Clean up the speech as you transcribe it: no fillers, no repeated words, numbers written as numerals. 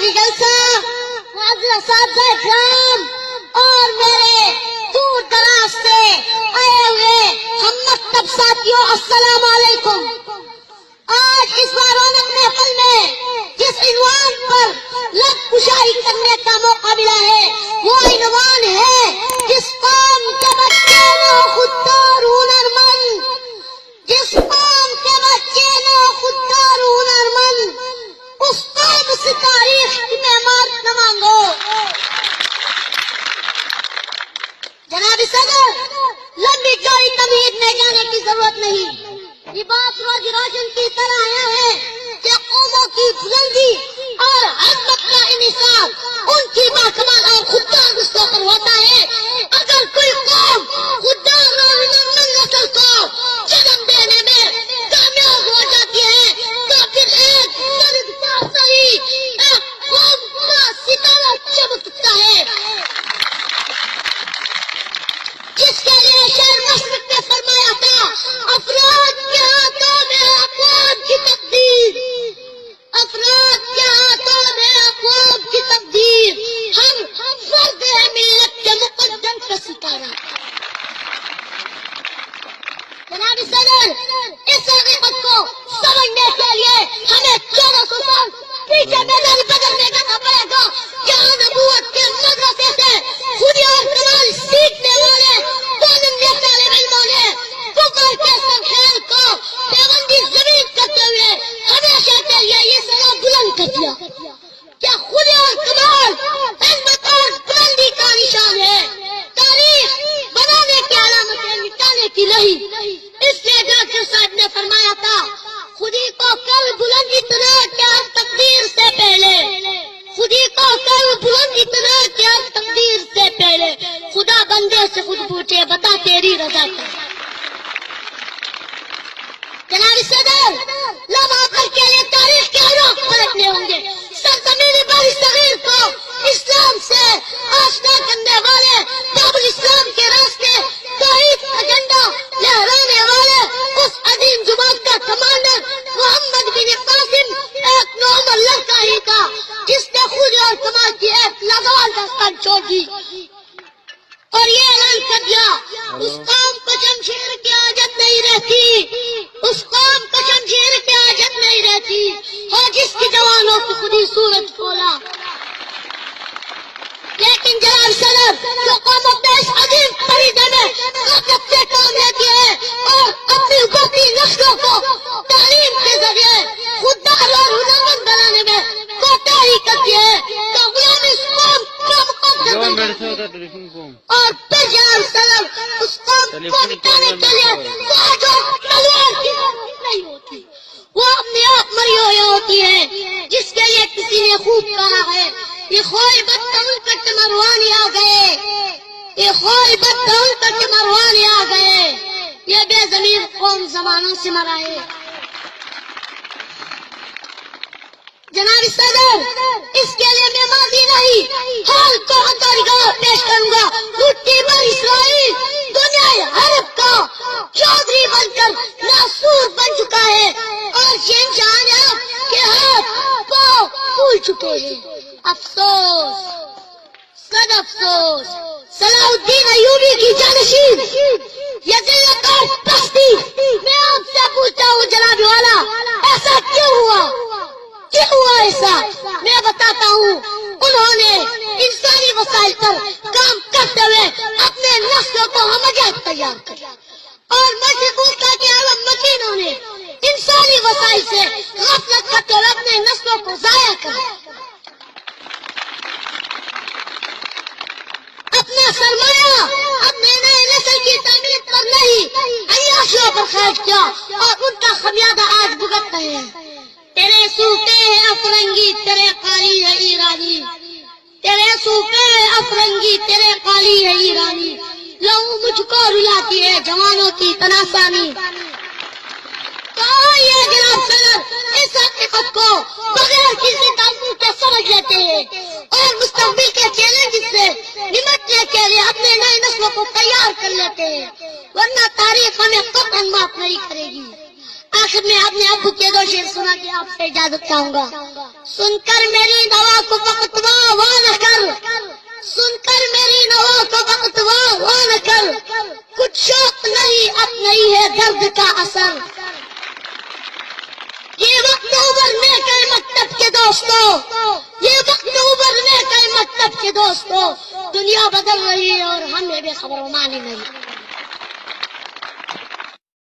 افتتاحی جلسہ معزز اساتذہ اکرام اور میرے دور دراز سے آئے ہوئے ہم مکتب ساتھیوں، السلام علیکم۔ آج اس رونق محفل میں جس عنوان پر لب کشائی کرنے کا موقع ملا ہے وہ عنوان ہے جس قوم کے بچے نہ خوددار ہنرمند، جس قوم کے بچے نہ خوددار ہنرمند، اس قوم سے تاریخ کی معمار نہ مانگو۔ جناب صدر، لمبی چوڑی تمہید میں جانے کی ضرورت نہیں، یہ بات روز روشن کی طرح ہے کہ قوموں کی بلندی اور عظمت کا انحصار ان کی باکمال اور خوددار نسلوں پر ہوتا ہے۔ اگر کوئی قوم خوددار اور ہنرمند نسل کو جنم دینے میں کامیاب ہو جاتی ہے تو پھر ایک فرد کا صحیح ایک قوم کا ستارہ چمکتا ہے، جس کے لیے شعر مشرق نے فرمایا تھا، افراد کے ہاتھوں میں اقوام کی تقدیر، افراد کے ہاتھوں میں اقوام کی تقدیر، ہم فرد ہیں ملت کے مقدم کا ستارہ۔ جناب صدر، اس حقیقت کو سمجھنے کے لیے ہمیں 1400 سال پیچھے میدان بدلنے کا پڑے گا، جہاں نبوت کے مدرسے سے خودی اور کمال سیکھنے والے طالب علموں نے کفر کے سرخیل کو پیوندی زمین کرتے ہوئے ہمیشہ کے لیے یہ سنا بلند کر دیا کیا خودی اور کمال عظمت اور بلندی کا نشان ہے، تاریخ بنانے کی علامت ہے، مٹانے کی نہیں۔ اس لیے ڈاکٹر صاحب نے فرمایا تھا، خودی کو کل بلند اتنا کیا تقدیر سے پہلے، خودی کو کل بلند اتنا کیا تقدیر سے پہلے، خدا بندے سے خود پوچھے بتا تیری رضا کیا۔ جناب صدر، لب آخر کے لیے تاریخ کے رخ پلٹنے ہوں گے، سرزمین بر صغیر کو اسلام سے آشنا کرنے والے، باب الاسلام کے راستے توحید ایجنڈا لہرانے والے اس عظیم جماعت کا کمانڈر محمد بن قاسم ایک نارمل لڑکا ہی تھا جس نے خود اور کمال کی ایک لازوال داستان چھوڑ دی اور یہ اعلان کر دیا، اس قوم کو شمشیر کی حاجت نہیں رہتی، اس قوم کو شمشیر کی حاجت نہیں رہتی، اور جس کی جوانوں کی خودی سورج کھولا۔ لیکن جناب صدر، جو قوم اپنے اس عظیم فریضے میں طاقت سے کام لیتی ہے اور اپنی ابھرتی نسلوں کو تعلیم کے ذریعے خوددار اور ہنرمند بنانے میں کوتاہی کرتی ہے تو غلامی اس قوم کا مقدر اور پھر جناب صدر اس قوم کو مٹانے کے لیے وہ جو تلوار کی ضرورت نہیں ہوتی، وہ اپنے آپ مری ہوئی ہوتی ہے، جس کے لیے کسی نے خوب کہا ہے، یہ خوئی بدتون کٹ مروانی آ گئے، یہ خوئی بدتون کٹ مروانی آ گئے، یہ بے ضمیر قوم زمانوں سے مرائے۔ جناب صدر، اس کے لیے میں ماضی نہیں حال کو اتارگاہ پیش کروں گا۔ مٹھی بھر اسرائیل دنیا عرب کا چودھری بن کر ناسور بن چکا ہے اور شہنشاہ کے ہاتھ پاؤں پھول چکے ہیں۔ افسوس، صد افسوس، صلاح الدین ایوبی کی جانشین یہ ذلت اور پستی، میں آپ سے پوچھتا ہوں جناب والا، ایسا کیوں ہوا؟ کیوں ہوا ایسا؟ میں بتاتا ہوں، انہوں نے انسانی وسائل پر کام کرتے ہوئے اپنے نسلوں کو ہمجہت تیار کیا اور مشرقہ کے عالم مکینوں نے انسانی وسائل سے غفلت کرتے ہوئے اپنے نسلوں کو ضائع کر اپنا سرمایہ اپنے نئے نسل کی تعمیر پر نہیں عیاشیوں پر خرچ کیا اور ان کا خمیازہ آج بھگت رہے ہیں۔ تیرے سوکھے ہیں افرنگی، تیرے قالی ہے ایرانی، تیرے سوکھے ہیں افرنگی، تیرے قالی ہے ایرانی، لہو مجھ کو رلاتی ہے جوانوں کی تناسانی۔ تو یہ جناب صدر اس حقیقت کو بغیر کسی تعصب کے سمجھ لیتے ہیں اور مستقبل کے چیلنج سے نمٹنے کے لیے اپنے نئے نسلوں کو تیار کر لیتے ہیں، ورنہ تاریخ ہمیں قطعاً معاف نہیں کرے گی۔ آخر میں اپنے ابو کے دو شعر سنا کے آپ سے اجازت چاہوں گا. سن کر میری دوا کو وقت وا نہ کر، سن کر میری نوا کو وقت وا نہ کر، کچھ شوق نہیں اب نہیں ہے درد کا اثر. یہ وقت ابھرنے کا مکتب کے دوستو، یہ وقت ابھرنے کا مکتب کے دوستو، دنیا بدل رہی ہے اور ہمیں بے خبر و معنی نہیں.